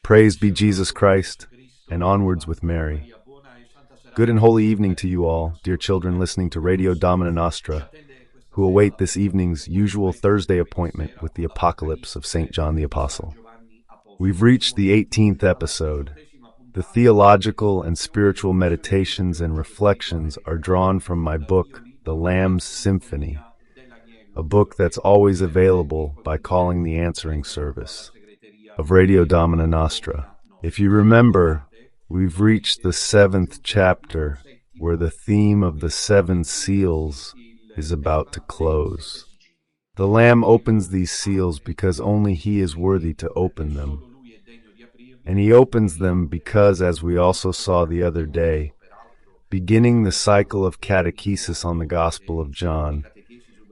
Praised be Jesus Christ, and onwards with Mary. Good and holy evening to you all, dear children listening to Radio Domina Nostra, who await this evening's usual Thursday appointment with the Apocalypse of St. John the Apostle. We've reached the 18th episode. The theological and spiritual meditations and reflections are drawn from my book, The Lamb's Symphony, a book that's always available by calling the answering service of Radio Domina Nostra. If you remember, we've reached the 7th chapter where the theme of the 7 seals is about to close. The Lamb opens these seals because only He is worthy to open them. And He opens them because, as we also saw the other day, beginning the cycle of catechesis on the Gospel of John,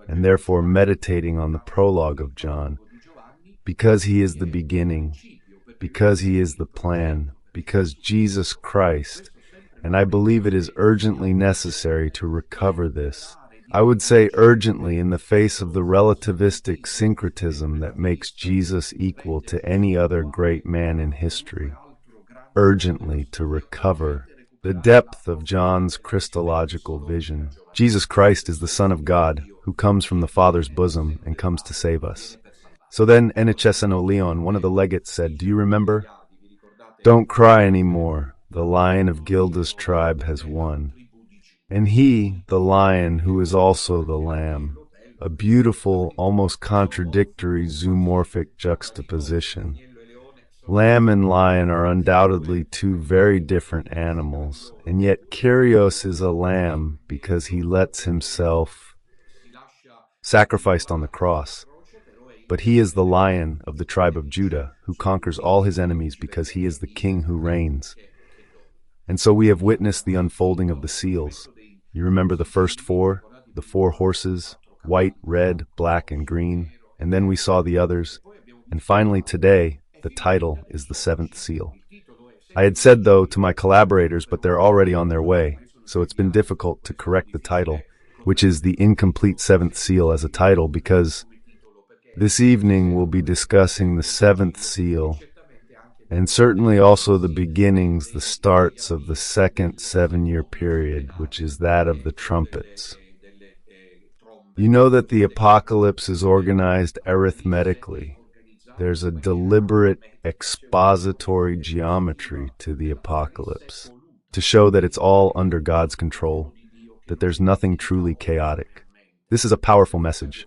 and therefore meditating on the prologue of John, because He is the beginning, because He is the plan, because Jesus Christ, and I believe it is urgently necessary to recover this. I would say urgently in the face of the relativistic syncretism that makes Jesus equal to any other great man in history. Urgently to recover the depth of John's Christological vision. Jesus Christ is the Son of God, who comes from the Father's bosom and comes to save us. So then 𝐸'Cesano Leon, one of the legates, said, "Do you remember? Don't cry anymore. The Lion of Gilda's tribe has won. And He, the Lion, who is also the Lamb," a beautiful, almost contradictory zoomorphic juxtaposition. Lamb and lion are undoubtedly two very different animals, and yet Kyrios is a lamb because He lets Himself sacrificed on the cross. But He is the Lion of the tribe of Judah, who conquers all His enemies because He is the King who reigns. And so we have witnessed the unfolding of the seals. You remember the first 4, the 4 horses, white, red, black, and green, and then we saw the others, and finally today, the title is the 7th seal. I had said, though, to my collaborators, but they're already on their way, so it's been difficult to correct the title, which is the incomplete 7th seal as a title, because this evening we'll be discussing the 7th seal, and certainly also the beginnings, the starts of the 2nd 7-year period, which is that of the trumpets. You know that the apocalypse is organized arithmetically. There's a deliberate expository geometry to the apocalypse, to show that it's all under God's control, that there's nothing truly chaotic. This is a powerful message.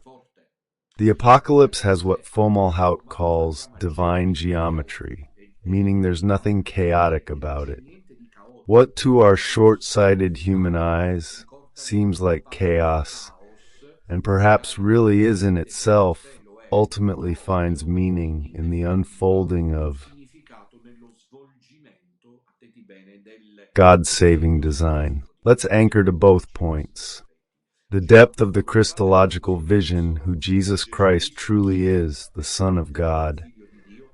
The apocalypse has what Fomalhaut calls divine geometry, meaning there's nothing chaotic about it. What to our short-sighted human eyes seems like chaos, and perhaps really is in itself, ultimately finds meaning in the unfolding of God's saving design. Let's anchor to both points. The depth of the Christological vision, who Jesus Christ truly is, the Son of God.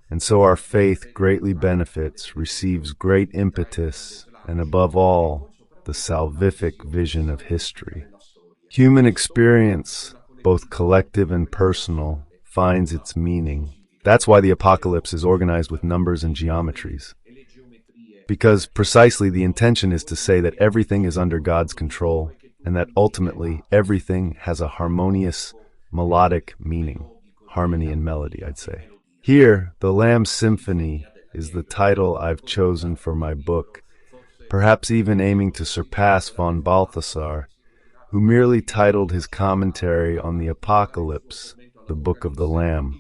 And so our faith greatly benefits, receives great impetus, and above all, the salvific vision of history. Human experience, both collective and personal, finds its meaning. That's why the apocalypse is organized with numbers and geometries. Because precisely the intention is to say that everything is under God's control, and that ultimately everything has a harmonious, melodic meaning. Harmony and melody, I'd say. Here, The Lamb's Symphony is the title I've chosen for my book, perhaps even aiming to surpass von Balthasar, who merely titled his commentary on the Apocalypse, the Book of the Lamb.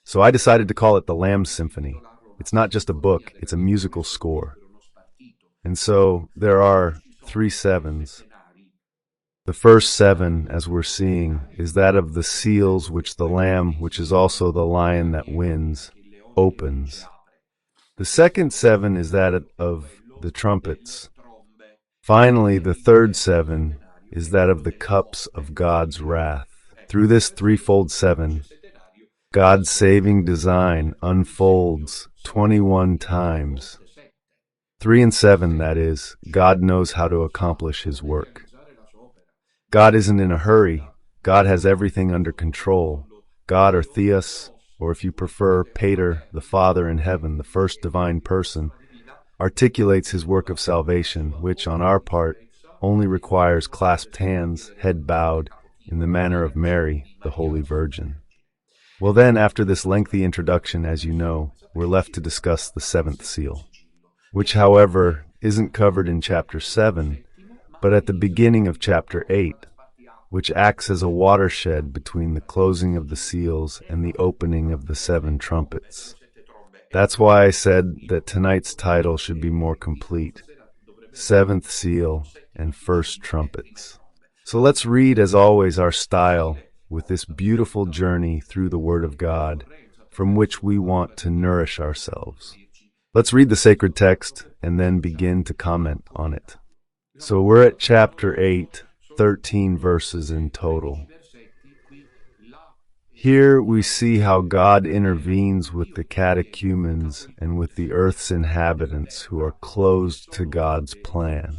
So I decided to call it The Lamb's Symphony. It's not just a book, it's a musical score. And so there are 3 sevens. The first 7, as we're seeing, is that of the seals which the Lamb, which is also the Lion that wins, opens. The second 7 is that of the trumpets. Finally, the third 7 is that of the cups of God's wrath. Through this threefold 7, God's saving design unfolds 21 times. 3 and 7, that is, God knows how to accomplish His work. God isn't in a hurry. God has everything under control. God, or Theos, or if you prefer, Pater, the Father in heaven, the first divine person, articulates his work of salvation, which, on our part, only requires clasped hands, head bowed, in the manner of Mary, the Holy Virgin. Well then, after this lengthy introduction, as you know, we're left to discuss the seventh seal, which, however, isn't covered in chapter 7, but at the beginning of chapter 8, which acts as a watershed between the closing of the seals and the opening of the 7 trumpets. That's why I said that tonight's title should be more complete: Seventh Seal and First Trumpets. So let's read, as always, our style with this beautiful journey through the Word of God, from which we want to nourish ourselves. Let's read the sacred text and then begin to comment on it. So we're at chapter 8, 13 verses in total. Here we see how God intervenes with the catechumens and with the earth's inhabitants who are closed to God's plan.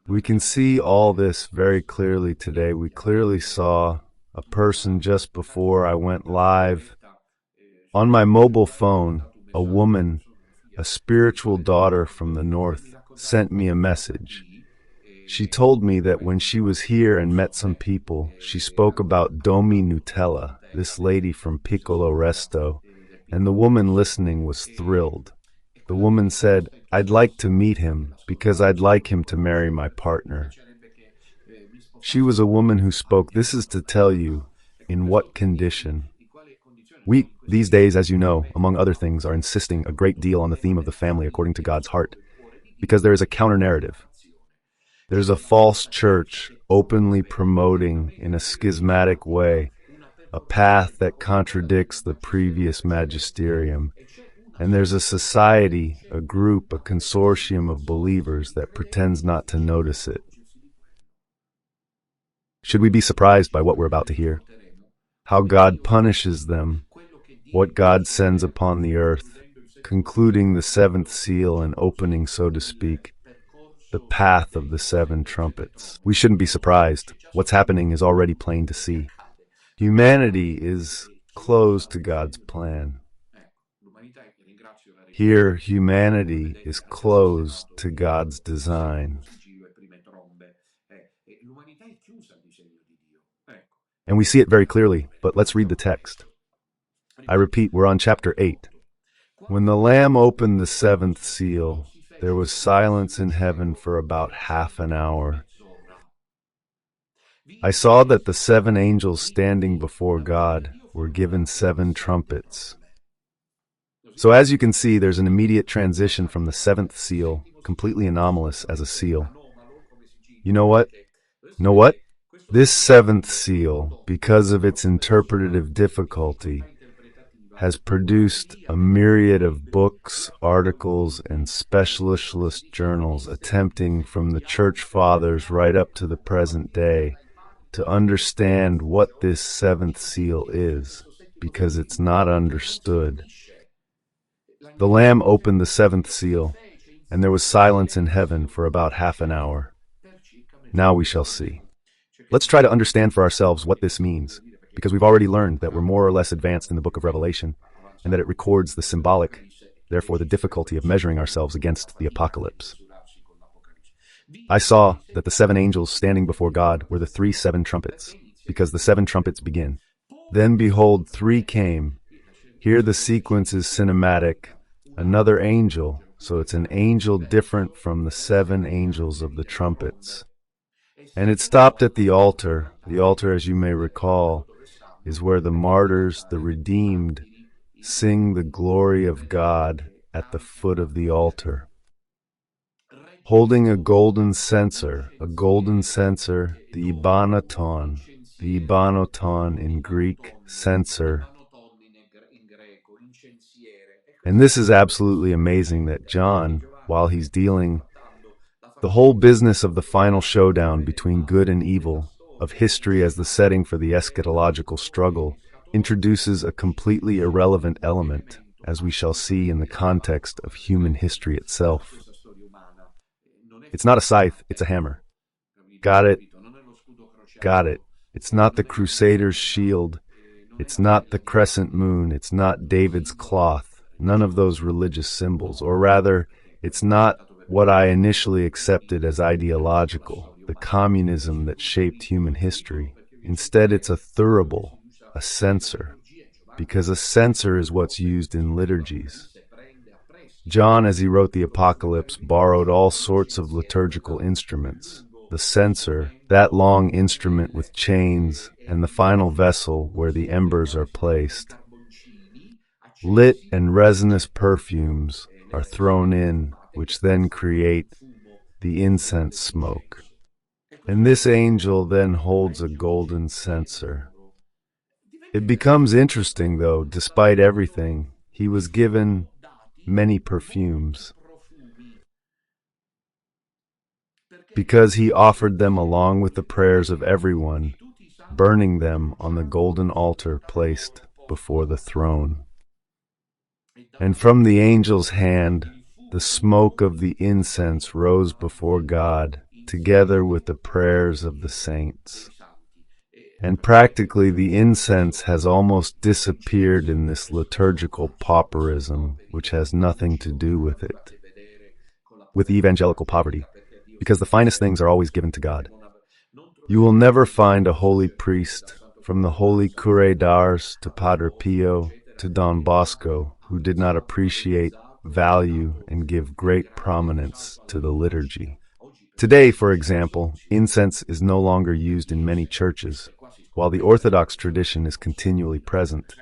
We can see all this very clearly today. We clearly saw a person just before I went live. On my mobile phone, a woman, a spiritual daughter from the north, sent me a message. She told me that when she was here and met some people, she spoke about Domina Nostra, this lady from Piccolo Resto, and the woman listening was thrilled. The woman said, "I'd like to meet him because I'd like him to marry my partner." She was a woman who spoke, this is to tell you, in what condition. We, these days, as you know, among other things, are insisting a great deal on the theme of the family according to God's heart, because there is a counter-narrative. There's a false church openly promoting, in a schismatic way, a path that contradicts the previous magisterium. And there's a society, a group, a consortium of believers that pretends not to notice it. Should we be surprised by what we're about to hear? How God punishes them, what God sends upon the earth, concluding the 7th seal and opening, so to speak, the path of the 7 trumpets. We shouldn't be surprised. What's happening is already plain to see. Humanity is closed to God's plan. Here, humanity is closed to God's design. And we see it very clearly, but let's read the text. I repeat, we're on chapter 8. When the Lamb opened the 7th seal, there was silence in heaven for about half an hour. I saw that the 7 angels standing before God were given 7 trumpets. So as you can see, there's an immediate transition from the 7th seal, completely anomalous as a seal. You know what? This 7th seal, because of its interpretative difficulty, has produced a myriad of books, articles, and specialist journals attempting from the Church Fathers right up to the present day to understand what this 7th seal is, because it's not understood. The Lamb opened the 7th seal, and there was silence in heaven for about half an hour. Now we shall see. Let's try to understand for ourselves what this means, because we've already learned that we're more or less advanced in the book of Revelation, and that it records the symbolic, therefore the difficulty of measuring ourselves against the apocalypse. I saw that the 7 angels standing before God were the 3 7 trumpets, because the 7 trumpets begin. Then behold, 3 came. Here the sequence is cinematic. Another angel, so it's an angel different from the 7 angels of the trumpets. And it stopped at the altar. The altar, as you may recall, is where the martyrs, the redeemed, sing the glory of God at the foot of the altar. Holding a golden censer, the 𝐸𝐵anoton, the 𝐸𝐵anoton in Greek, censer. And this is absolutely amazing that John, while he's dealing the whole business of the final showdown between good and evil, of history as the setting for the eschatological struggle, introduces a completely irrelevant element, as we shall see in the context of human history itself. It's not a scythe, it's a hammer. Got it? Got it. It's not the Crusader's shield. It's not the crescent moon, it's not David's cloth, none of those religious symbols, or rather, it's not what I initially accepted as ideological, the communism that shaped human history. Instead, it's a thurible, a censer, because a censer is what's used in liturgies. John, as he wrote the Apocalypse, borrowed all sorts of liturgical instruments. The censer, that long instrument with chains, and the final vessel where the embers are placed. Lit and resinous perfumes are thrown in, which then create the incense smoke. And this angel then holds a golden censer. It becomes interesting, though, despite everything, he was given many perfumes, because he offered them along with the prayers of everyone, burning them on the golden altar placed before the throne. And from the angel's hand, the smoke of the incense rose before God, together with the prayers of the saints. And practically the incense has almost disappeared in this liturgical pauperism, which has nothing to do with it, with evangelical poverty, because the finest things are always given to God. You will never find a holy priest, from the holy Curé d'Ars to Padre Pio to Don Bosco, who did not appreciate, value, and give great prominence to the liturgy. Today, for example, incense is no longer used in many churches, while the Orthodox tradition is continually present,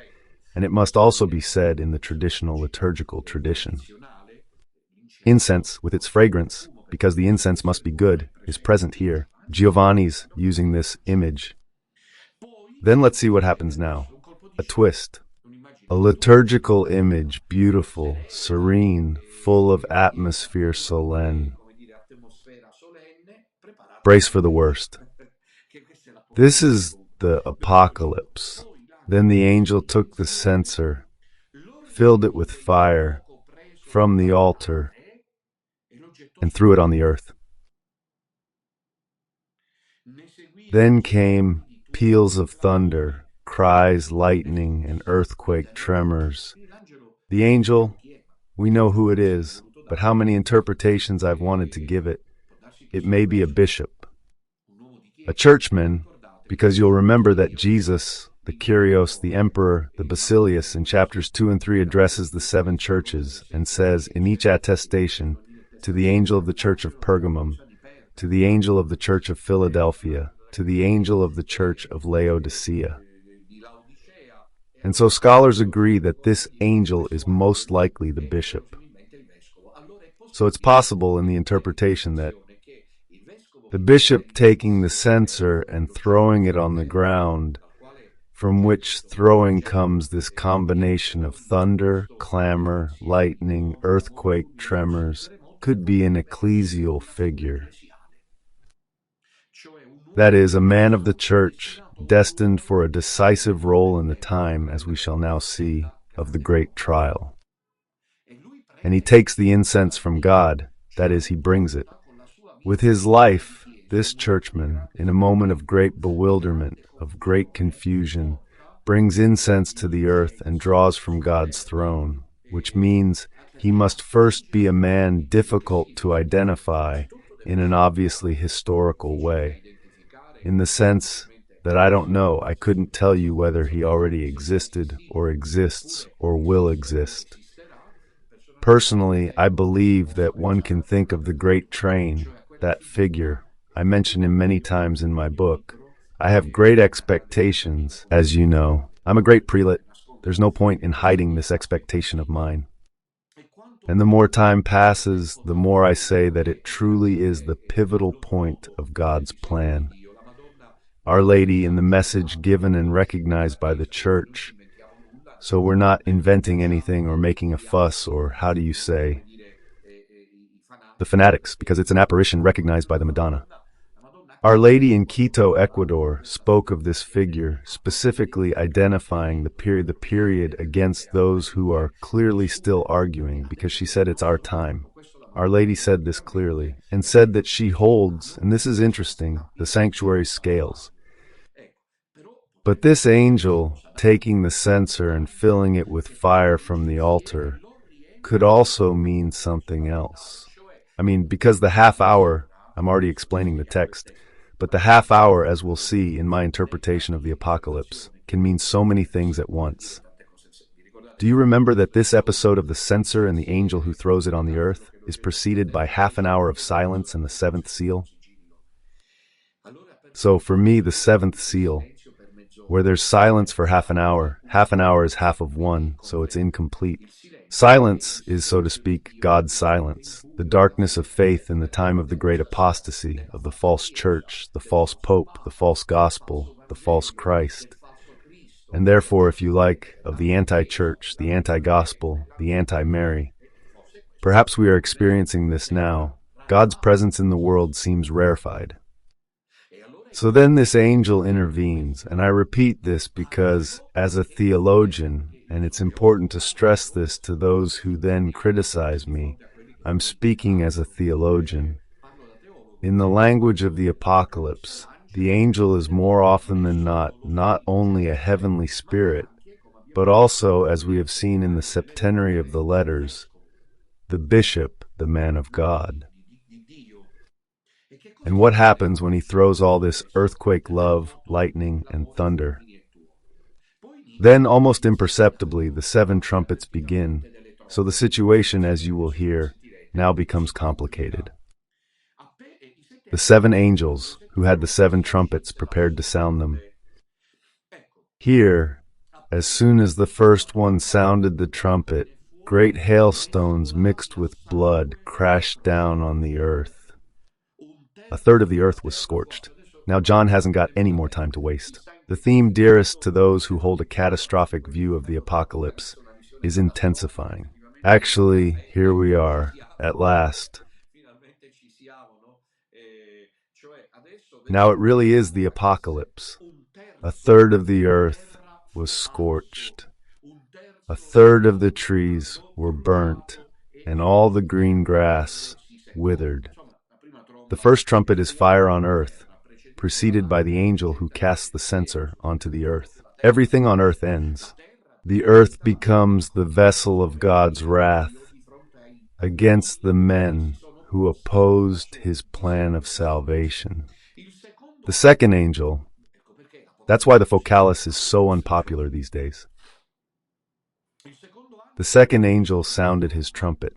and it must also be said in the traditional liturgical tradition. Incense, with its fragrance, because the incense must be good, is present here. Giovanni's using this image. Then let's see what happens now. A twist. A liturgical image, beautiful, serene, full of atmosphere solemn. Brace for the worst. This is the Apocalypse. Then the angel took the censer, filled it with fire from the altar, and threw it on the earth. Then came peals of thunder, cries, lightning, and earthquake tremors. The angel, we know who it is, but how many interpretations I've wanted to give it. It may be a bishop, a churchman, because you'll remember that Jesus, the Kyrios, the Emperor, the Basilius, in chapters 2 and 3 addresses the 7 churches and says, in each attestation, to the angel of the church of Pergamum, to the angel of the church of Philadelphia, to the angel of the church of Laodicea. And so scholars agree that this angel is most likely the bishop. So it's possible in the interpretation that the bishop taking the censer and throwing it on the ground, from which throwing comes this combination of thunder, clamor, lightning, earthquake, tremors, could be an ecclesial figure. That is, a man of the church, destined for a decisive role in the time, as we shall now see, of the great trial. And he takes the incense from God, that is, he brings it. With his life, this churchman, in a moment of great bewilderment, of great confusion, brings incense to the earth and draws from God's throne, which means he must first be a man difficult to identify in an obviously historical way, in the sense that I don't know, I couldn't tell you whether he already existed or exists or will exist. Personally, I believe that one can think of the great train, that figure, I mention him many times in my book. I have great expectations, as you know. I'm a great prelate. There's no point in hiding this expectation of mine. And the more time passes, the more I say that it truly is the pivotal point of God's plan. Our Lady in the message given and recognized by the Church. So we're not inventing anything or making a fuss or, how do you say, the fanatics, because it's an apparition recognized by the Madonna. Our Lady in Quito, Ecuador, spoke of this figure, specifically identifying the period against those who are clearly still arguing, because she said it's our time. Our Lady said this clearly, and said that she holds, and this is interesting, the sanctuary scales. But this angel, taking the censer and filling it with fire from the altar, could also mean something else. I mean, because the half hour, I'm already explaining the text, but the half hour, as we'll see in my interpretation of the Apocalypse, can mean so many things at once. Do you remember that this episode of the censer and the angel who throws it on the earth is preceded by half an hour of silence in the seventh seal? So for me, the seventh seal, where there's silence for half an hour is half of one, so it's incomplete. Silence is, so to speak, God's silence, the darkness of faith in the time of the great apostasy, of the false church, the false pope, the false gospel, the false Christ, and therefore, if you like, of the anti-church, the anti-gospel, the anti-Mary. Perhaps we are experiencing this now. God's presence in the world seems rarefied. So then this angel intervenes, and I repeat this because, as a theologian, and it's important to stress this to those who then criticize me, I'm speaking as a theologian. In the language of the Apocalypse, the angel is more often than not only a heavenly spirit, but also, as we have seen in the septenary of the letters, the bishop, the man of God. And what happens when he throws all this earthquake love, lightning, and thunder? Then, almost imperceptibly, the 7 trumpets begin, so the situation, as you will hear, now becomes complicated. The 7 angels, who had the 7 trumpets prepared to sound them. Here, as soon as the first one sounded the trumpet, great hailstones mixed with blood crashed down on the earth. A third of the earth was scorched. Now John hasn't got any more time to waste. The theme dearest to those who hold a catastrophic view of the Apocalypse is intensifying. Actually, here we are, at last. Now it really is the Apocalypse. A third of the earth was scorched. A third of the trees were burnt, and all the green grass withered. The first trumpet is fire on earth, preceded by the angel who casts the censer onto the earth. Everything on earth ends. The earth becomes the vessel of God's wrath against the men who opposed his plan of salvation. The second angel, that's why the Focalis is so unpopular these days. The second angel sounded his trumpet.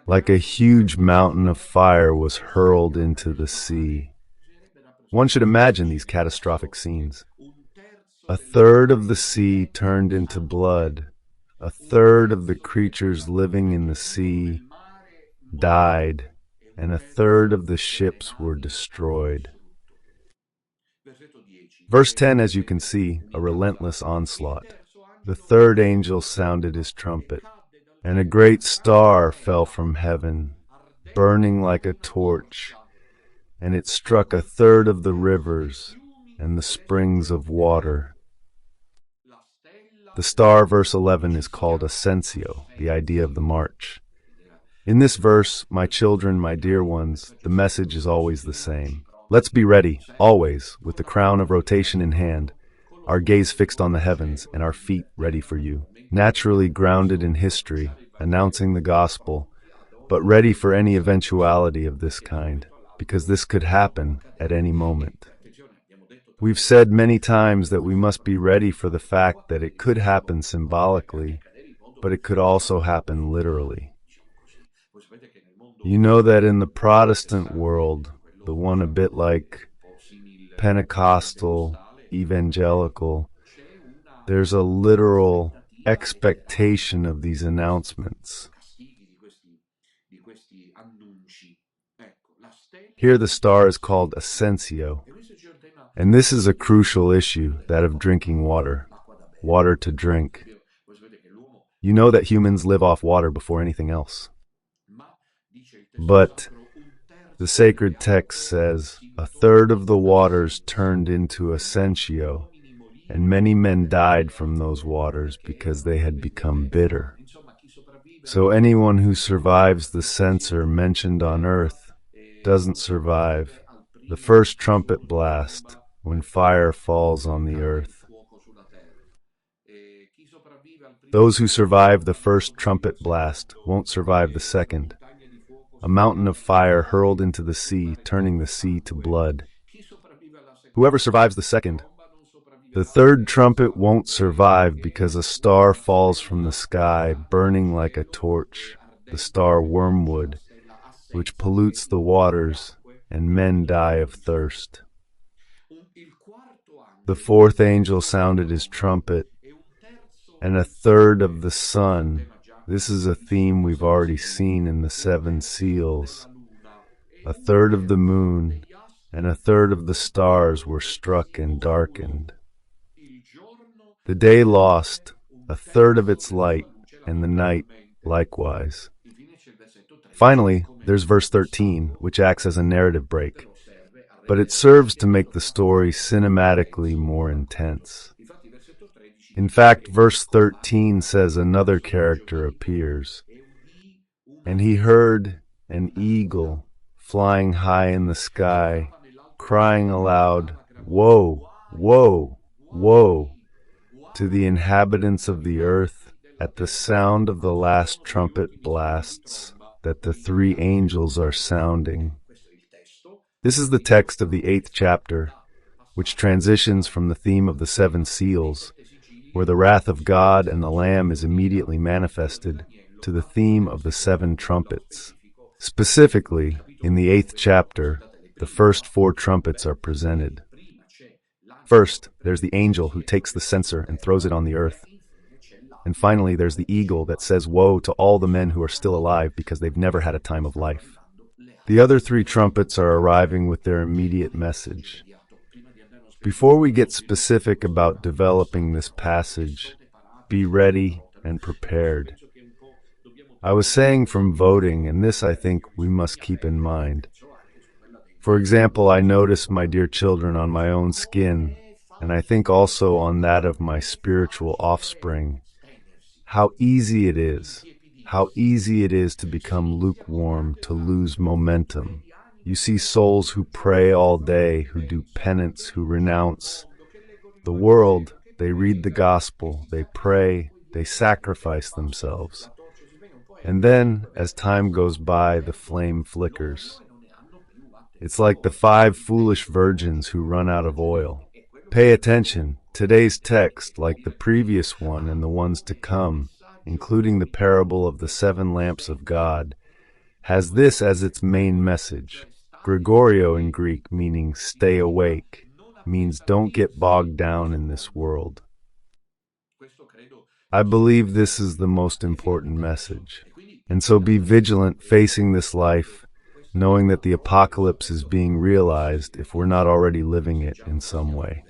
Like a huge mountain of fire was hurled into the sea. One should imagine these catastrophic scenes. A third of the sea turned into blood. A third of the creatures living in the sea died, and a third of the ships were destroyed. Verse 10, as you can see, a relentless onslaught. The third angel sounded his trumpet, and a great star fell from heaven, burning like a torch, and it struck a third of the rivers and the springs of water. The star, verse 11, is called Ascensio, the idea of the march. In this verse, my children, my dear ones, the message is always the same. Let's be ready, always, with the crown of rotation in hand, our gaze fixed on the heavens, and our feet ready for you. Naturally grounded in history, announcing the gospel, but ready for any eventuality of this kind, because this could happen at any moment. We've said many times that we must be ready for the fact that it could happen symbolically, but it could also happen literally. You know that in the Protestant world, the one a bit like Pentecostal, evangelical, there's a literal expectation of these announcements. Here the star is called Ascensio, and this is a crucial issue, that of drinking water to drink. You know that humans live off water before anything else. But the sacred text says, a third of the waters turned into Ascensio, and many men died from those waters because they had become bitter. So anyone who survives the censer mentioned on earth doesn't survive the first trumpet blast, when fire falls on the earth. Those who survive the first trumpet blast won't survive the second. A mountain of fire hurled into the sea, turning the sea to blood. Whoever survives the second. The third trumpet won't survive because a star falls from the sky, burning like a torch, the star wormwood, which pollutes the waters, and men die of thirst. The fourth angel sounded his trumpet, and a third of the sun. This is a theme we've already seen in the seven seals. A third of the moon, and a third of the stars were struck and darkened. The day lost a third of its light, and the night likewise. Finally, there's verse 13, which acts as a narrative break, but it serves to make the story cinematically more intense. In fact, verse 13 says another character appears, and he heard an eagle flying high in the sky, crying aloud, "Woe, woe, woe," to the inhabitants of the earth at the sound of the last trumpet blasts that the three angels are sounding. This is the text of the 8th chapter, which transitions from the theme of the seven seals, where the wrath of God and the Lamb is immediately manifested, to the theme of the seven trumpets. Specifically, in the 8th chapter, the first 4 trumpets are presented. First, there's the angel who takes the censer and throws it on the earth. And finally, there's the eagle that says woe to all the men who are still alive because they've never had a time of life. The other 3 trumpets are arriving with their immediate message. Before we get specific about developing this passage, be ready and prepared. I was saying from voting, and this I think we must keep in mind. For example, I notice, my dear children, on my own skin, and I think also on that of my spiritual offspring, how easy it is to become lukewarm, to lose momentum. You see souls who pray all day, who do penance, who renounce the world. They read the gospel, they pray, they sacrifice themselves. And then, as time goes by, the flame flickers. It's like the 5 foolish virgins who run out of oil. Pay attention. Today's text, like the previous one and the ones to come, including the parable of the 7 lamps of God, has this as its main message. Gregorio in Greek, meaning stay awake, means don't get bogged down in this world. I believe this is the most important message. And so be vigilant facing this life, knowing that the apocalypse is being realized if we're not already living it in some way.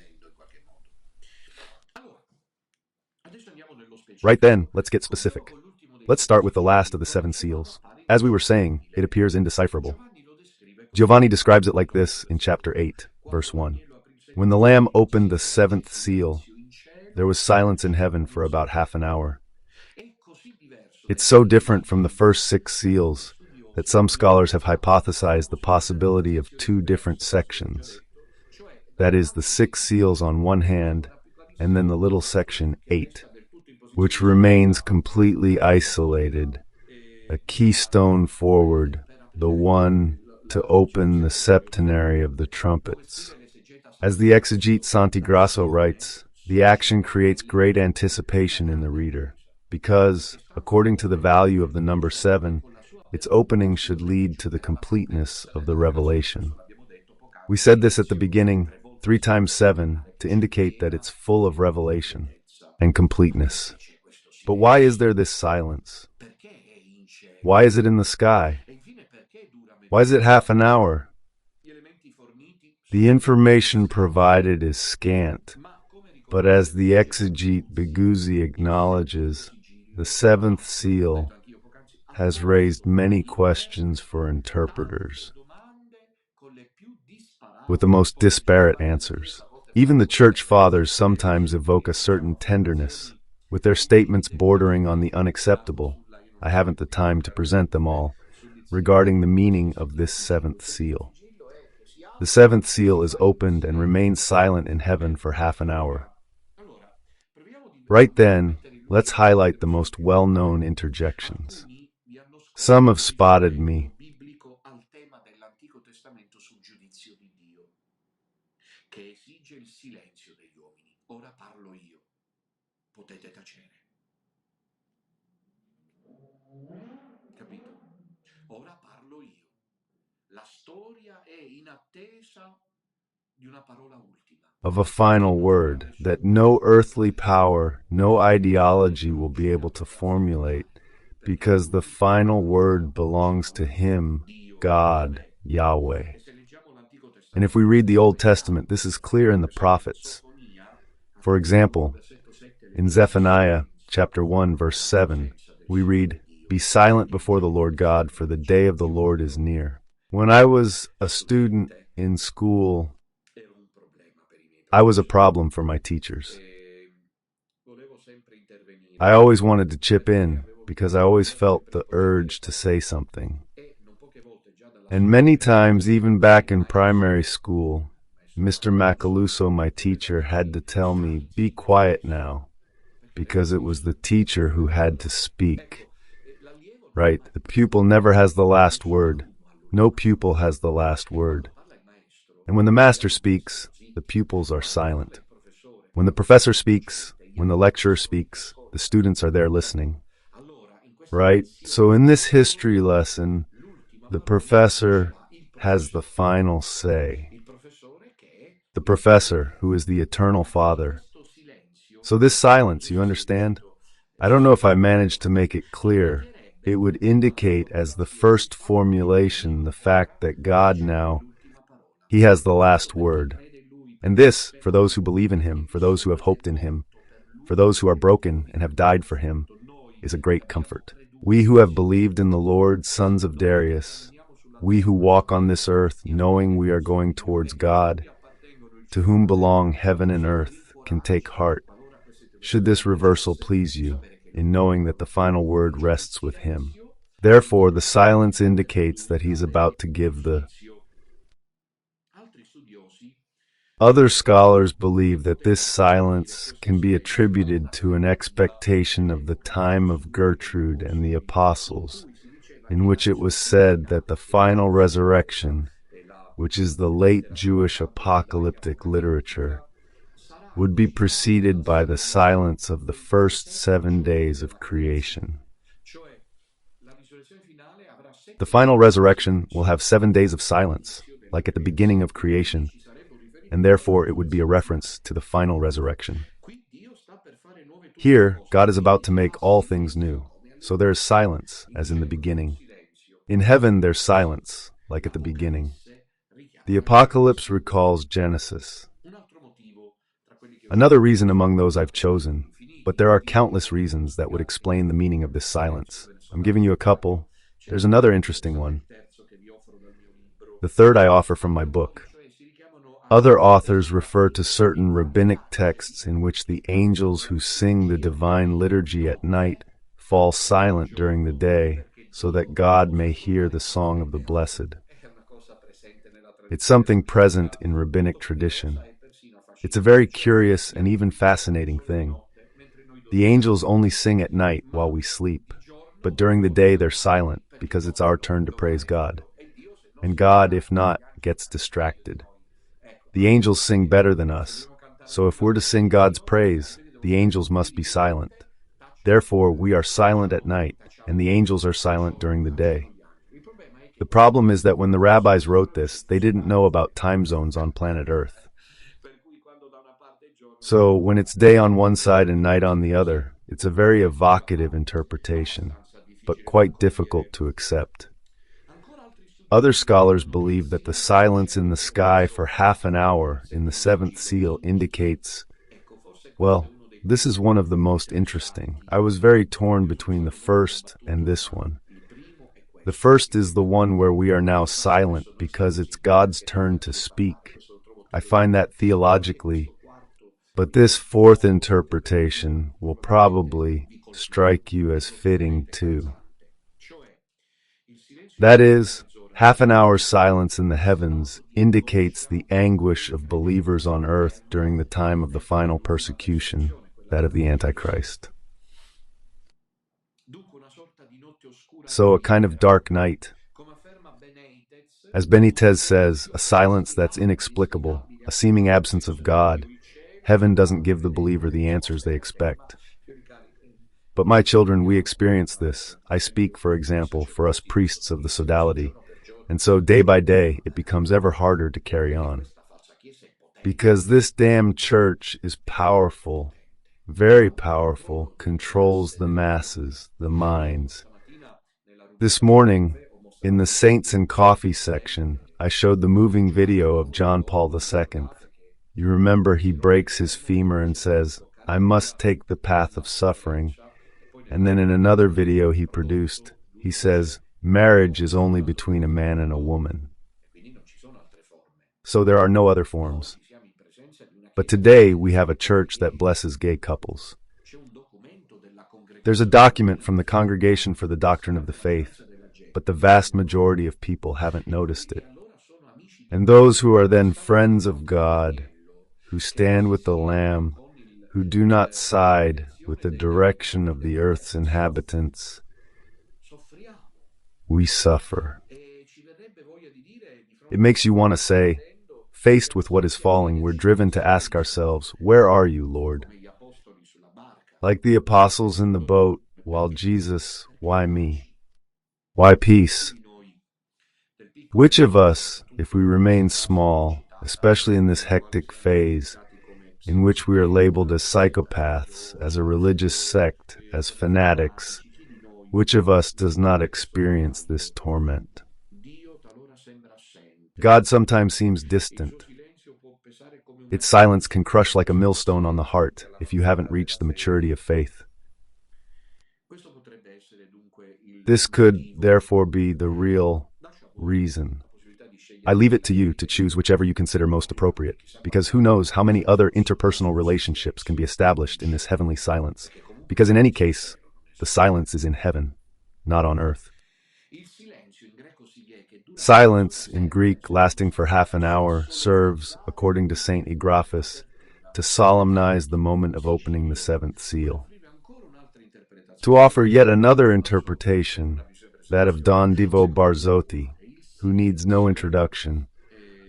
Right then, let's get specific. Let's start with the last of the 7 seals. As we were saying, it appears indecipherable. Giovanni describes it like this in chapter 8, verse 1. When the Lamb opened the 7th seal, there was silence in heaven for about half an hour. It's so different from the first 6 seals that some scholars have hypothesized the possibility of 2 different sections. That is, the 6 seals on one hand, and then the little section 8, which remains completely isolated, a keystone forward, the one to open the septenary of the trumpets. As the exegete Santi Grasso writes, the action creates great anticipation in the reader, because, according to the value of the number 7, its opening should lead to the completeness of the revelation. We said this at the beginning, 3 times 7, to indicate that it's full of revelation and completeness. But why is there this silence? Why is it in the sky? Why is it half an hour? The information provided is scant, but as the exegete Beguzzi acknowledges, the 7th seal has raised many questions for interpreters, with the most disparate answers. Even the Church Fathers sometimes evoke a certain tenderness, with their statements bordering on the unacceptable. I haven't the time to present them all, regarding the meaning of this 7th seal. The seventh seal is opened and remains silent in heaven for half an hour. Right then, let's highlight the most well-known interjections. Some have spotted me. Che esige il silenzio degli uomini. Ora parlo io. Potete tacere. Capito? Ora parlo io. La storia è in attesa di una parola ultima. Of a final word that no earthly power, no ideology will be able to formulate, because the final word belongs to Him, God, Yahweh. And if we read the Old Testament, this is clear in the prophets. For example, in Zephaniah chapter 1, verse 7, we read, "Be silent before the Lord God, for the day of the Lord is near." When I was a student in school, I was a problem for my teachers. I always wanted to chip in because I always felt the urge to say something. And many times, even back in primary school, Mr. Macaluso, my teacher, had to tell me, "Be quiet now," because it was the teacher who had to speak. Right? The pupil never has the last word. No pupil has the last word. And when the master speaks, the pupils are silent. When the professor speaks, when the lecturer speaks, the students are there listening. Right? So in this history lesson, the professor has the final say. The professor, who is the eternal Father. So this silence, you understand? I don't know if I managed to make it clear. It would indicate as the first formulation the fact that God now, He has the last word. And this, for those who believe in Him, for those who have hoped in Him, for those who are broken and have died for Him, is a great comfort. We who have believed in the Lord, sons of Darius, we who walk on this earth, knowing we are going towards God, to whom belong heaven and earth, can take heart, should this reversal please you, in knowing that the final word rests with Him. Therefore, the silence indicates that He's about to give the... Other scholars believe that this silence can be attributed to an expectation of the time of Gertrude and the apostles, in which it was said that the final resurrection, which is the late Jewish apocalyptic literature, would be preceded by the silence of the first 7 days of creation. The final resurrection will have 7 days of silence, like at the beginning of creation, and therefore it would be a reference to the final resurrection. Here, God is about to make all things new, so there is silence, as in the beginning. In heaven there's silence, like at the beginning. The Apocalypse recalls Genesis. Another reason among those I've chosen, but there are countless reasons that would explain the meaning of this silence. I'm giving you a couple. There's another interesting one. The third I offer from my book. Other authors refer to certain rabbinic texts in which the angels who sing the divine liturgy at night fall silent during the day, so that God may hear the song of the blessed. It's something present in rabbinic tradition. It's a very curious and even fascinating thing. The angels only sing at night while we sleep, but during the day they're silent because it's our turn to praise God. And God, if not, gets distracted. The angels sing better than us, so if we're to sing God's praise, the angels must be silent. Therefore, we are silent at night, and the angels are silent during the day. The problem is that when the rabbis wrote this, they didn't know about time zones on planet Earth. So, when it's day on one side and night on the other, it's a very evocative interpretation, but quite difficult to accept. Other scholars believe that the silence in the sky for half an hour in the seventh seal indicates, well, this is one of the most interesting. I was very torn between the first and this one. The first is the one where we are now silent because it's God's turn to speak. I find that theologically, but this fourth interpretation will probably strike you as fitting too. That is, Half an hour's silence in the heavens indicates the anguish of believers on earth during the time of the final persecution, that of the Antichrist. So a kind of dark night. As Benitez says, a silence that's inexplicable, a seeming absence of God. Heaven doesn't give the believer the answers they expect. But my children, we experience this. I speak, for example, for us priests of the sodality. And so day by day, it becomes ever harder to carry on. Because this damn church is powerful, very powerful, controls the masses, the minds. This morning, in the Saints and Coffee section, I showed the moving video of John Paul II. You remember he breaks his femur and says, "I must take the path of suffering." And then in another video he produced, he says, "Marriage is only between a man and a woman." So there are no other forms. But today we have a church that blesses gay couples. There's a document from the Congregation for the Doctrine of the Faith, but the vast majority of people haven't noticed it. And those who are then friends of God, who stand with the Lamb, who do not side with the direction of the earth's inhabitants, we suffer. It makes you want to say, faced with what is falling, we're driven to ask ourselves, where are you, Lord? Like the apostles in the boat, while Jesus, why me? Why peace? Which of us, if we remain small, especially in this hectic phase, in which we are labeled as psychopaths, as a religious sect, as fanatics, which of us does not experience this torment? God sometimes seems distant. Its silence can crush like a millstone on the heart if you haven't reached the maturity of faith. This could, therefore, be the real reason. I leave it to you to choose whichever you consider most appropriate, because who knows how many other interpersonal relationships can be established in this heavenly silence, because in any case, the silence is in heaven, not on earth. Silence, in Greek lasting for half an hour, serves, according to St. Egraphus, to solemnize the moment of opening the seventh seal. To offer yet another interpretation, that of Don Divo Barzotti, who needs no introduction,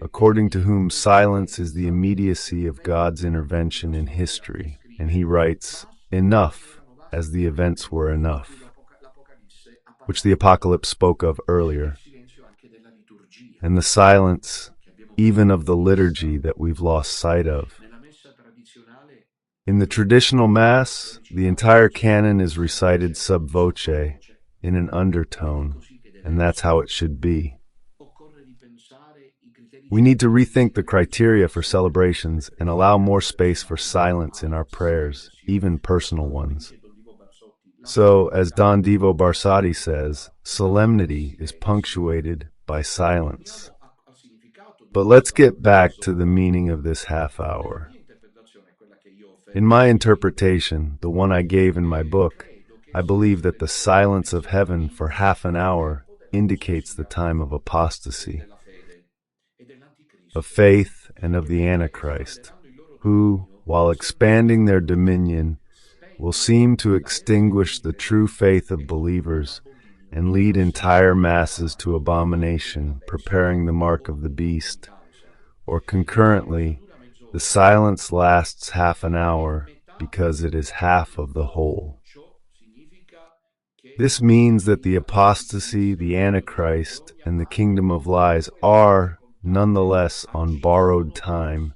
according to whom silence is the immediacy of God's intervention in history, and he writes, "Enough, as the events were enough," which the Apocalypse spoke of earlier, and the silence, even of the liturgy that we've lost sight of. In the traditional Mass, the entire canon is recited sub voce, in an undertone, and that's how it should be. We need to rethink the criteria for celebrations and allow more space for silence in our prayers, even personal ones. So, as Don Divo Barzotti says, solemnity is punctuated by silence. But let's get back to the meaning of this half hour. In my interpretation, the one I gave in my book, I believe that the silence of heaven for half an hour indicates the time of apostasy, of faith and of the Antichrist, who, while expanding their dominion, will seem to extinguish the true faith of believers and lead entire masses to abomination, preparing the mark of the beast. Or concurrently, the silence lasts half an hour because it is half of the whole. This means that the apostasy, the Antichrist, and the kingdom of lies are, nonetheless, on borrowed time,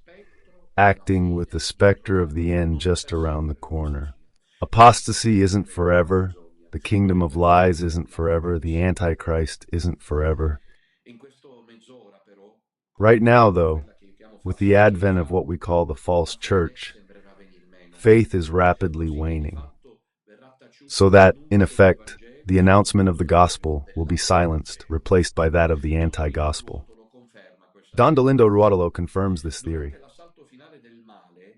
acting with the specter of the end just around the corner. Apostasy isn't forever, the kingdom of lies isn't forever, the Antichrist isn't forever. Right now, though, with the advent of what we call the false church, faith is rapidly waning, so that, in effect, the announcement of the gospel will be silenced, replaced by that of the anti-gospel. Don Dolindo Ruotolo confirms this theory.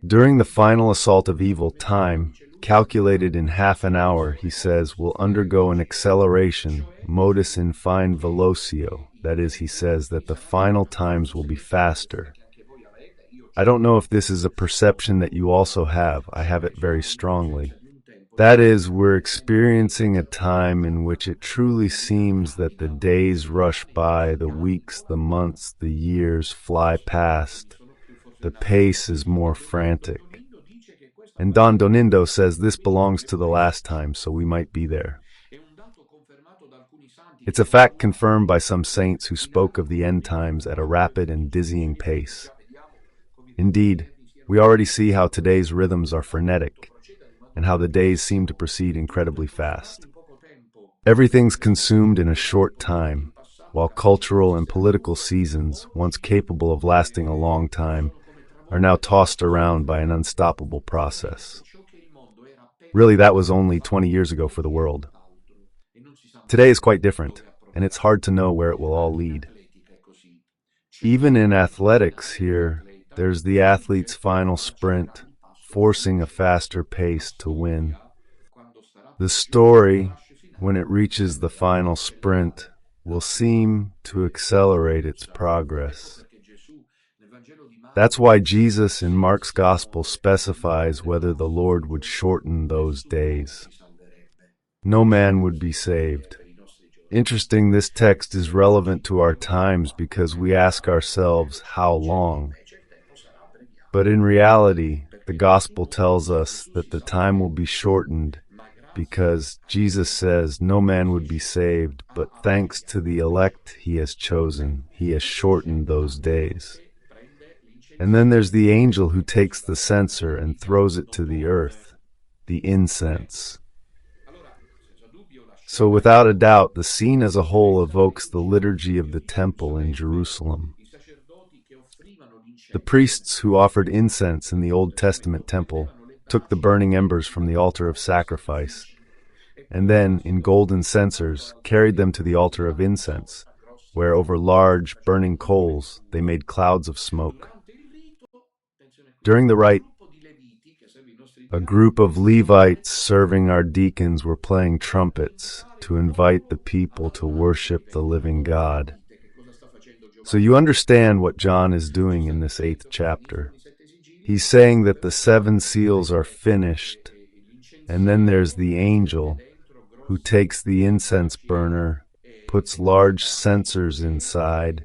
During the final assault of evil, time, calculated in half an hour, he says, will undergo an acceleration modus in fine velocio. That is, he says that the final times will be faster. I don't know if this is a perception that you also have. I have it very strongly. That is, we're experiencing a time in which it truly seems that the days rush by, the weeks, the months, the years fly past. The pace is more frantic. And Don Donindo says this belongs to the last time, so we might be there. It's a fact confirmed by some saints who spoke of the end times at a rapid and dizzying pace. Indeed, we already see how today's rhythms are frenetic, and how the days seem to proceed incredibly fast. Everything's consumed in a short time, while cultural and political seasons, once capable of lasting a long time, are now tossed around by an unstoppable process. Really, that was only 20 years ago for the world. Today is quite different, and it's hard to know where it will all lead. Even in athletics here, there's the athlete's final sprint, forcing a faster pace to win. The story, when it reaches the final sprint, will seem to accelerate its progress. That's why Jesus in Mark's Gospel specifies whether the Lord would shorten those days. No man would be saved. Interesting, this text is relevant to our times because we ask ourselves, how long? But in reality, the Gospel tells us that the time will be shortened because Jesus says no man would be saved, but thanks to the elect he has chosen, he has shortened those days. And then there's the angel who takes the censer and throws it to the earth, the incense. So without a doubt, the scene as a whole evokes the liturgy of the temple in Jerusalem. The priests who offered incense in the Old Testament temple took the burning embers from the altar of sacrifice, and then, in golden censers, carried them to the altar of incense, where over large, burning coals they made clouds of smoke. During the rite, a group of Levites serving our deacons were playing trumpets to invite the people to worship the living God. So you understand what John is doing in this 8th chapter. He's saying that the 7 seals are finished, and then there's the angel who takes the incense burner, puts large censers inside,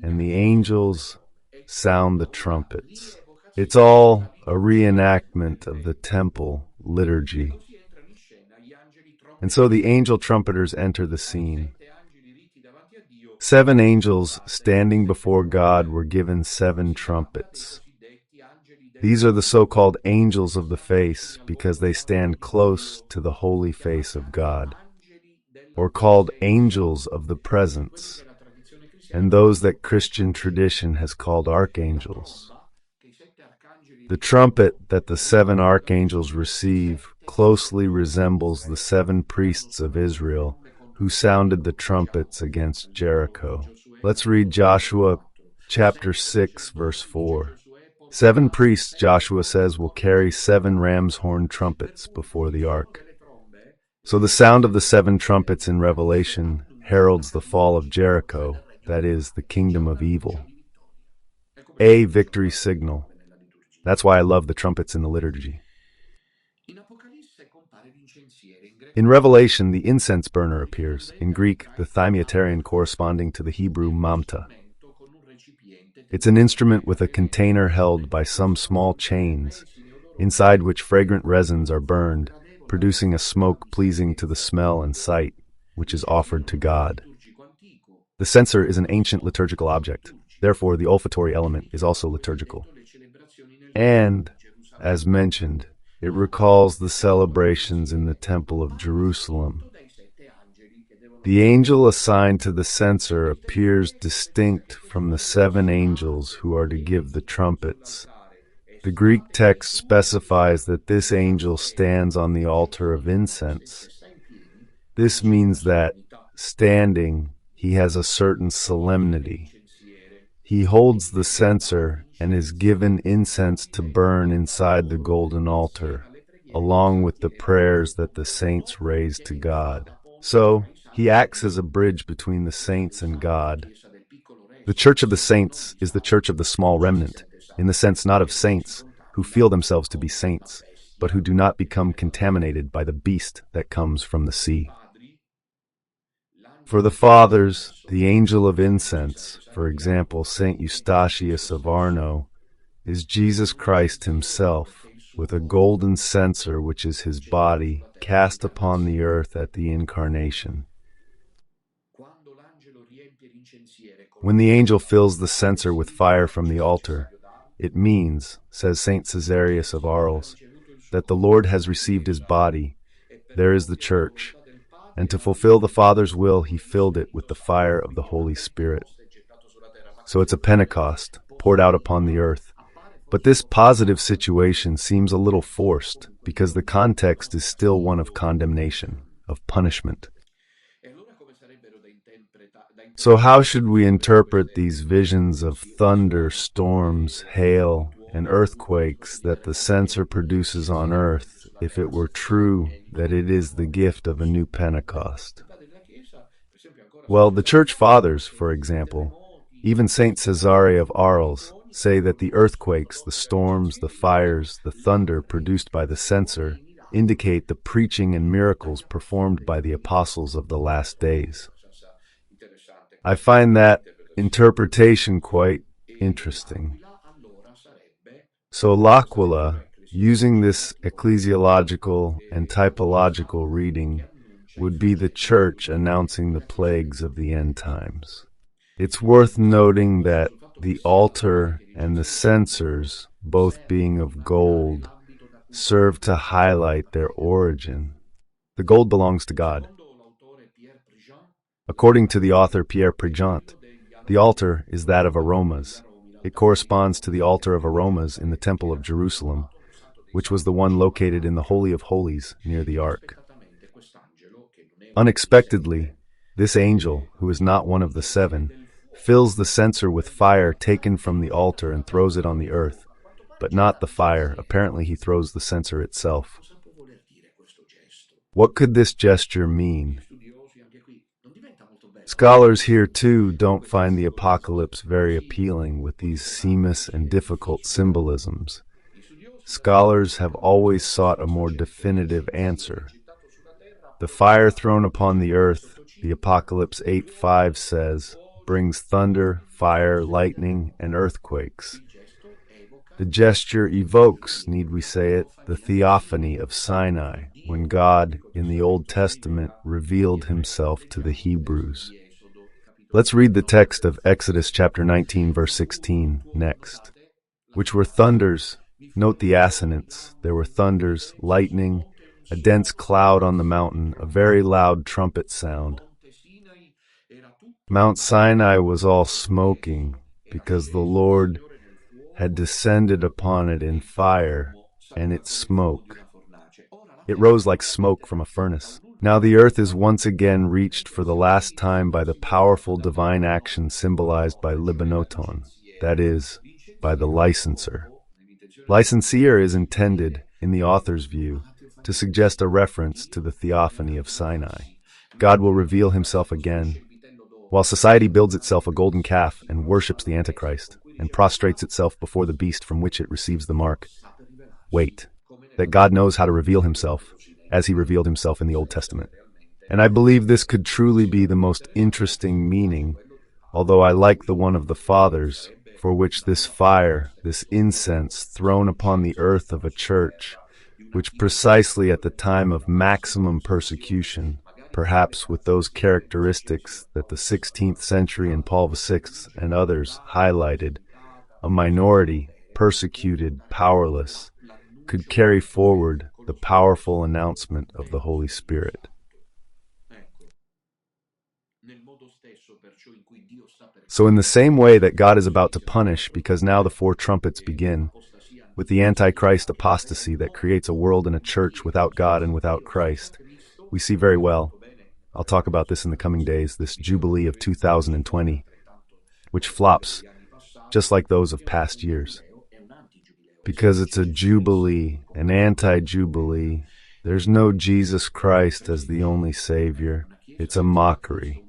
and the angels sound the trumpets. It's all a reenactment of the temple liturgy. And so the angel trumpeters enter the scene. 7 angels standing before God were given 7 trumpets. These are the so-called angels of the face because they stand close to the holy face of God, or called angels of the presence, and those that Christian tradition has called archangels. The trumpet that the 7 archangels receive closely resembles the 7 priests of Israel who sounded the trumpets against Jericho. Let's read Joshua chapter 6, verse 4. 7 priests, Joshua says, will carry 7 ram's horn trumpets before the ark. So the sound of the 7 trumpets in Revelation heralds the fall of Jericho, that is, the kingdom of evil. A victory signal. That's why I love the trumpets in the liturgy. In Revelation, the incense burner appears, in Greek, the thymieterion corresponding to the Hebrew mamta. It's an instrument with a container held by some small chains, inside which fragrant resins are burned, producing a smoke pleasing to the smell and sight, which is offered to God. The censer is an ancient liturgical object. Therefore, the olfactory element is also liturgical. And, as mentioned, it recalls the celebrations in the Temple of Jerusalem. The angel assigned to the censer appears distinct from the 7 angels who are to give the trumpets. The Greek text specifies that this angel stands on the altar of incense. This means that, standing, he has a certain solemnity. He holds the censer and is given incense to burn inside the golden altar, along with the prayers that the saints raise to God. So, He acts as a bridge between the saints and God. The church of the saints is the church of the small remnant, in the sense not of saints who feel themselves to be saints, but who do not become contaminated by the beast that comes from the sea. For the fathers, the angel of incense, for example, Saint Eustachius of Arno, is Jesus Christ himself, with a golden censer which is his body, cast upon the earth at the incarnation. When the angel fills the censer with fire from the altar, it means, says Saint Cæsarius of Arles, that the Lord has received his body, there is the church, and to fulfill the Father's will he filled it with the fire of the Holy Spirit. So it's a Pentecost, poured out upon the earth. But this positive situation seems a little forced, because the context is still one of condemnation, of punishment. So how should we interpret these visions of thunder, storms, hail, and earthquakes that the censer produces on earth, if it were true that it is the gift of a new Pentecost? Well, the Church Fathers, for example, even Saint Cesare of Arles, say that the earthquakes, the storms, the fires, the thunder produced by the censer indicate the preaching and miracles performed by the apostles of the last days. I find that interpretation quite interesting. So L'Aquila, using this ecclesiological and typological reading, would be the church announcing the plagues of the end times. It's worth noting that the altar and the censers, both being of gold, serve to highlight their origin. The gold belongs to God. According to the author Pierre Prigent, the altar is that of aromas. It corresponds to the altar of aromas in the Temple of Jerusalem, which was the one located in the Holy of Holies near the Ark. Unexpectedly, this angel, who is not one of the seven, fills the censer with fire taken from the altar and throws it on the earth, but not the fire. Apparently he throws the censer itself. What could this gesture mean? Scholars here, too, don't find the apocalypse very appealing with these seamless and difficult symbolisms. Scholars have always sought a more definitive answer. The fire thrown upon the earth, the Apocalypse 8:5 says, brings thunder, fire, lightning, and earthquakes. The gesture evokes, need we say it, the theophany of Sinai, when God, in the Old Testament, revealed himself to the Hebrews. Let's read the text of Exodus chapter 19, verse 16 next. Which were thunders, note the assonance, there were thunders, lightning, a dense cloud on the mountain, a very loud trumpet sound. Mount Sinai was all smoking, because the Lord had descended upon it in fire, and its smoke. It rose like smoke from a furnace. Now the earth is once again reached for the last time by the powerful divine action symbolized by libanoton, that is, by the licenser. Licenseer is intended, in the author's view, to suggest a reference to the theophany of Sinai. God will reveal himself again, while society builds itself a golden calf and worships the Antichrist, and prostrates itself before the beast from which it receives the mark. Wait, that God knows how to reveal himself, as he revealed himself in the Old Testament. And I believe this could truly be the most interesting meaning, although I like the one of the Fathers, for which this fire, this incense thrown upon the earth of a church, which precisely at the time of maximum persecution, perhaps with those characteristics that the 16th century and Paul VI and others highlighted, a minority, persecuted, powerless, could carry forward the powerful announcement of the Holy Spirit. So in the same way that God is about to punish, because now the 4 trumpets begin, with the Antichrist apostasy that creates a world and a church without God and without Christ, we see very well, I'll talk about this in the coming days, this Jubilee of 2020, which flops just like those of past years. Because it's a Jubilee, an anti-Jubilee, there's no Jesus Christ as the only Savior. It's a mockery.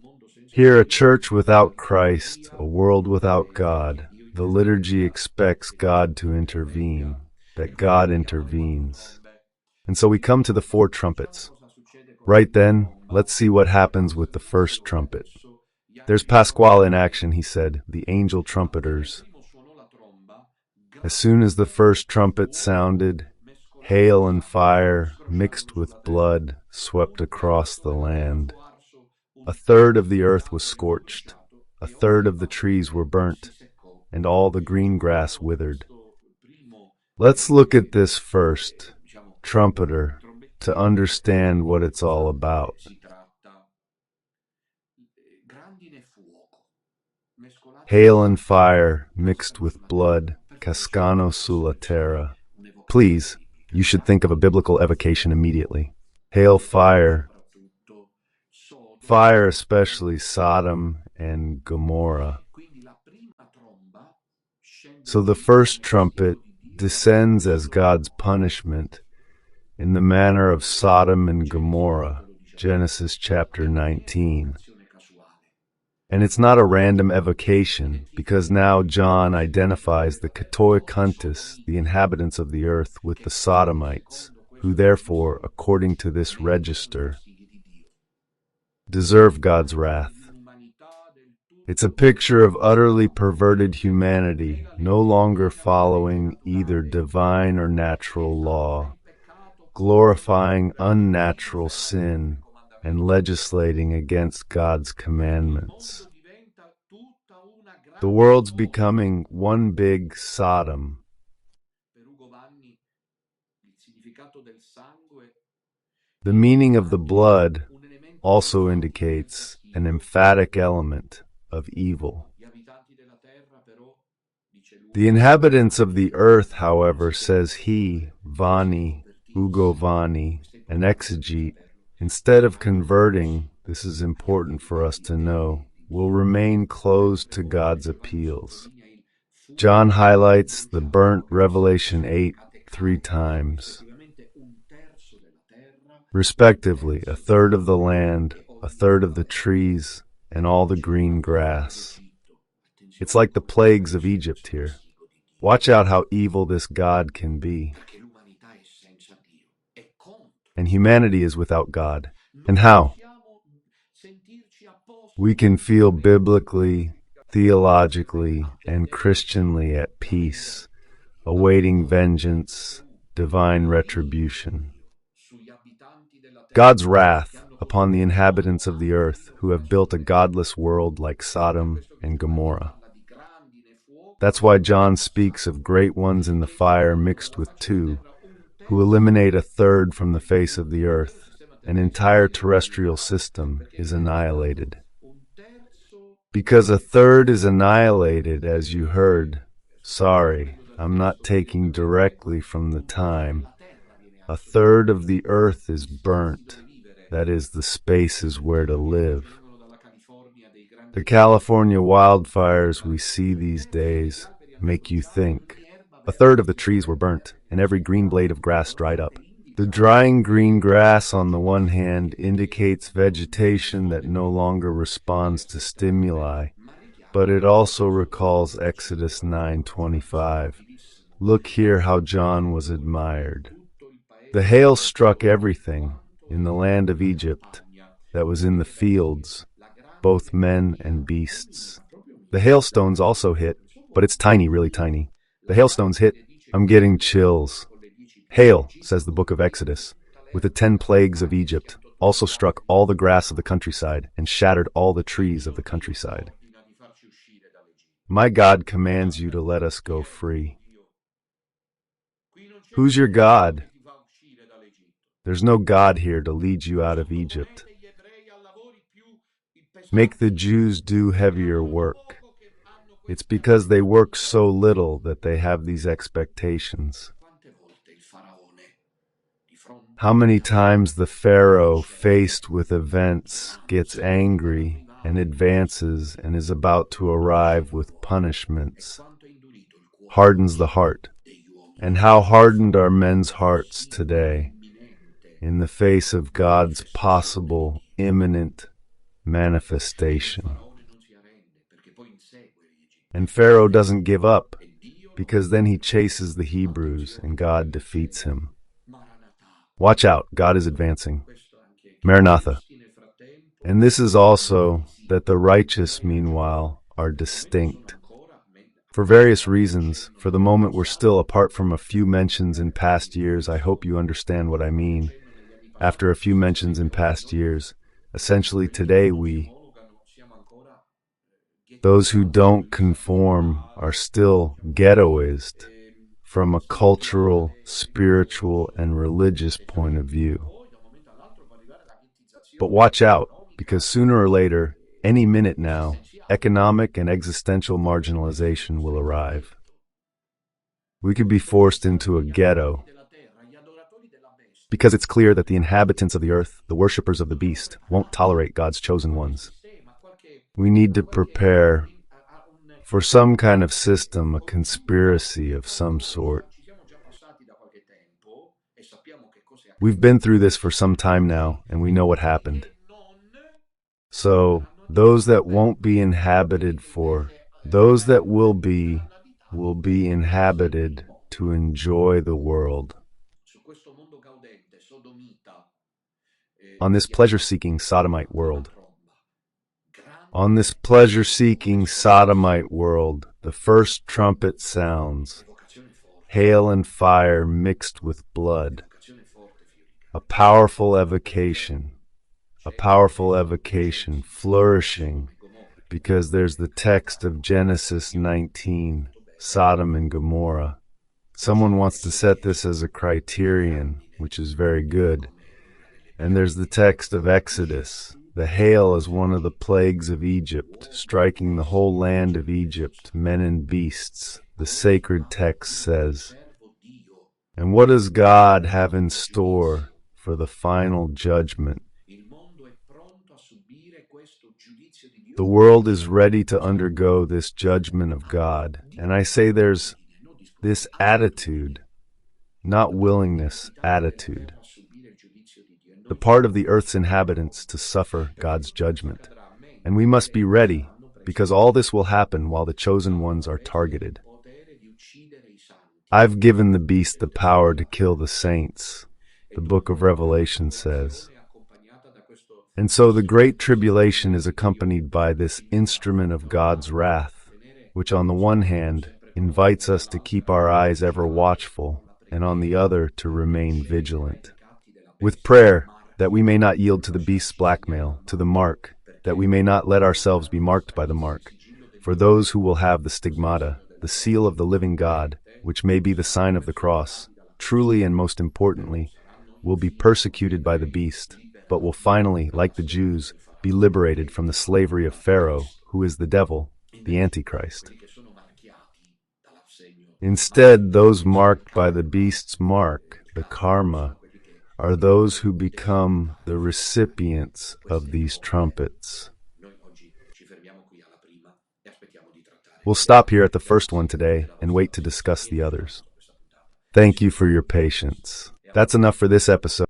Here, a church without Christ, a world without God. The liturgy expects God to intervene, that God intervenes. And so we come to the 4 trumpets. Right then, let's see what happens with the first trumpet. There's Pasquale in action, he said, the angel trumpeters. As soon as the first trumpet sounded, hail and fire, mixed with blood, swept across the land. A third of the earth was scorched, a third of the trees were burnt, and all the green grass withered. Let's look at this first, trumpeter, to understand what it's all about. Hail and fire mixed with blood, cascano sulla terra. Please, you should think of a biblical evocation immediately. Hail, fire, fire especially Sodom and Gomorrah. So the first trumpet descends as God's punishment in the manner of Sodom and Gomorrah, Genesis chapter 19. And it's not a random evocation, because now John identifies the 𝐥'𝐸𝐵𝐼𝐻𝑡𝑒s, the inhabitants of the earth, with the Sodomites, who therefore, according to this register, deserve God's wrath. It's a picture of utterly perverted humanity, no longer following either divine or natural law, glorifying unnatural sin, and legislating against God's commandments. The world's becoming one big Sodom. The meaning of the blood also indicates an emphatic element of evil. The inhabitants of the earth, however, says he, Vani, Ugo Vani, and 𝐥'Žeghete, instead of converting, this is important for us to know, will remain closed to God's appeals. John highlights the burnt Revelation 8 3 times. Respectively, a third of the land, a third of the trees, and all the green grass. It's like the plagues of Egypt here. Watch out how evil this God can be. And humanity is without God. And how? We can feel biblically, theologically, and Christianly at peace, awaiting vengeance, divine retribution. God's wrath upon the inhabitants of the earth who have built a godless world like Sodom and Gomorrah. That's why John speaks of great ones in the fire mixed with 2, who eliminate a third from the face of the earth. An entire terrestrial system is annihilated. Because a third is annihilated, as you heard, sorry, I'm not taking directly from the time. A third of the earth is burnt. That is, the space is where to live. The California wildfires we see these days make you think. A third of the trees were burnt, and every green blade of grass dried up. The drying green grass, on the one hand, indicates vegetation that no longer responds to stimuli, but it also recalls Exodus 9:25. Look here how John was admired. The hail struck everything in the land of Egypt that was in the fields, both men and beasts. The hailstones also hit, but it's tiny, really tiny. The hailstones hit. I'm getting chills. Hail, says the book of Exodus, with the 10 plagues of Egypt, also struck all the grass of the countryside and shattered all the trees of the countryside. My God commands you to let us go free. Who's your God? There's no God here to lead you out of Egypt. Make the Jews do heavier work. It's because they work so little that they have these expectations. How many times the Pharaoh, faced with events, gets angry and advances and is about to arrive with punishments, hardens the heart. And how hardened are men's hearts today in the face of God's possible, imminent manifestation. And Pharaoh doesn't give up, because then he chases the Hebrews and God defeats him. Watch out, God is advancing. Maranatha. And this is also that the righteous, meanwhile, are distinct. For various reasons, for the moment we're still apart from a few mentions in past years. I hope you understand what I mean. After a few mentions in past years, essentially today those who don't conform are still ghettoized from a cultural, spiritual, and religious point of view. But watch out, because sooner or later, any minute now, economic and existential marginalization will arrive. We could be forced into a ghetto, because it's clear that the inhabitants of the earth, the worshippers of the beast, won't tolerate God's chosen ones. We need to prepare for some kind of system, a conspiracy of some sort. We've been through this for some time now, and we know what happened. So, those that won't be inhabited those that will be inhabited to enjoy the world. On this pleasure-seeking sodomite world. On this pleasure-seeking sodomite world, the first trumpet sounds, hail and fire mixed with blood, a powerful evocation, flourishing, because there's the text of Genesis 19, Sodom and Gomorrah. Someone wants to set this as a criterion, which is very good. And there's the text of Exodus. The hail is one of the plagues of Egypt, striking the whole land of Egypt, men and beasts, the sacred text says. And what does God have in store for the final judgment? The world is ready to undergo this judgment of God. And I say there's this attitude, not willingness, attitude. The part of the earth's inhabitants to suffer God's judgment. And we must be ready, because all this will happen while the chosen ones are targeted. I've given the beast the power to kill the saints, the book of Revelation says. And so the great tribulation is accompanied by this instrument of God's wrath, which on the one hand invites us to keep our eyes ever watchful, and on the other to remain vigilant. With prayer, that we may not yield to the beast's blackmail, to the mark, that we may not let ourselves be marked by the mark. For those who will have the stigmata, the seal of the living God, which may be the sign of the cross, truly and most importantly, will be persecuted by the beast, but will finally, like the Jews, be liberated from the slavery of Pharaoh, who is the devil, the Antichrist. Instead, those marked by the beast's mark, the karma, are those who become the recipients of these trumpets. We'll stop here at the first one today and wait to discuss the others. Thank you for your patience. That's enough for this episode.